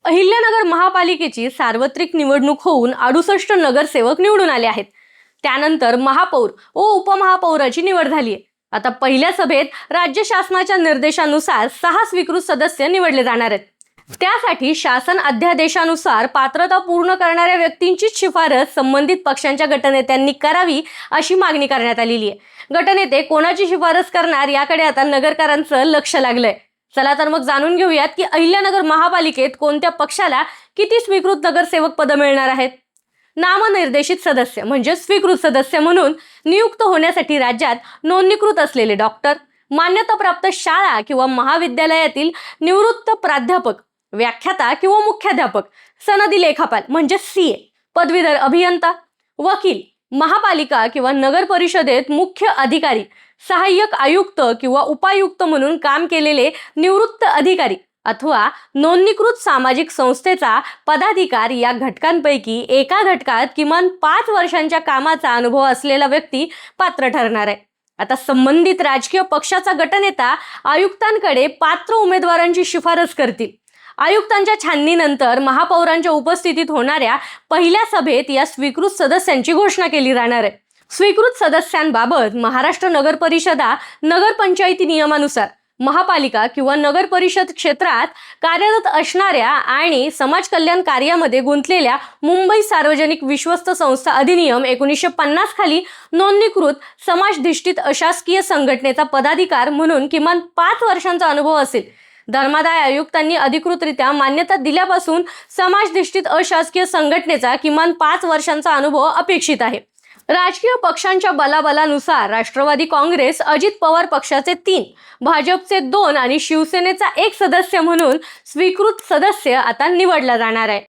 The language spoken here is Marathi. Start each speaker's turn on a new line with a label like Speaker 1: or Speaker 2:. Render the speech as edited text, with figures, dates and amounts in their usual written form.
Speaker 1: अहिल्यानगर महापालिकेची सार्वत्रिक निवडणूक होऊन 68 नगरसेवक निवडून आले आहेत। त्यानंतर महापौर व उपमहापौराची निवड झाली आहे। आता पहिल्या सभेत राज्य शासनाच्या निर्देशानुसार 6 स्वीकृत सदस्य निवडले जाणार आहेत। त्यासाठी शासन अध्यादेशानुसार पात्रता पूर्ण करणाऱ्या व्यक्तींची शिफारस संबंधित पक्षांच्या गटनेत्यांनी करावी अशी मागणी करण्यात आलेली आहे। गटनेते कोणाची शिफारस करणार याकडे आता नगरकरांचं लक्ष लागलंय। चला तर मग जाणून घेऊयात की अहिल्यानगर महापालिकेत कोणत्या पक्षाला किती स्वीकृत नगरसेवक पद मिळणार आहेत। नामनिर्देशित सदस्य म्हणजे स्वीकृत सदस्य म्हणून नियुक्त होण्यासाठी राज्यात नोंदणीकृत असलेले डॉक्टर, मान्यताप्राप्त शाळा किंवा महाविद्यालयातील निवृत्त प्राध्यापक, व्याख्याता किंवा मुख्याध्यापक, सनदी लेखापाल म्हणजे सीए, पदवीधर अभियंता, वकील, महापालिका किंवा नगर परिषदेत मुख्य अधिकारी, सहाय्यक आयुक्त किंवा उपायुक्त म्हणून काम केलेले निवृत्त अधिकारी अथवा नोंदणीकृत सामाजिक संस्थेचा पदाधिकारी या घटकांपैकी एका घटकात किमान 5 वर्षांच्या कामाचा अनुभव असलेला व्यक्ती पात्र ठरणार आहे। आता संबंधित राजकीय पक्षाचा गटनेता आयुक्तांकडे पात्र उमेदवारांची शिफारस करतील। आयुक्तांच्या छाननीनंतर महापौरांच्या उपस्थितीत होणाऱ्या पहिल्या सभेत या स्वीकृत सदस्यांची घोषणा केली जाणार आहे। स्वीकृत सदस्यांबाबत महाराष्ट्र नगर परिषदा नगरपंचायती नियमानुसार महापालिका किंवा नगर परिषद क्षेत्रात कार्यरत असणाऱ्या आणि समाज कल्याण कार्यामध्ये गुंतलेल्या मुंबई सार्वजनिक विश्वस्त संस्था अधिनियम 1950 खाली नोंदणीकृत समाजधिष्ठित अशासकीय संघटनेचा पदाधिकार म्हणून किमान 5 वर्षांचा अनुभव असेल। धर्मादाय आयुक्तांनी अधिकृतरित्या मान्यता दिल्यापासून समाजधिष्ठित अशासकीय संघटनेचा किमान 5 वर्षांचा अनुभव अपेक्षित आहे। राजकीय पक्षांच्या बलाबलानुसार राष्ट्रवादी काँग्रेस, अजित पवार पक्षाचे 3, भाजपचे 2 आणि शिवसेनेचा 1 सदस्य म्हणून स्वीकृत सदस्य आता निवडला जाणार आहे।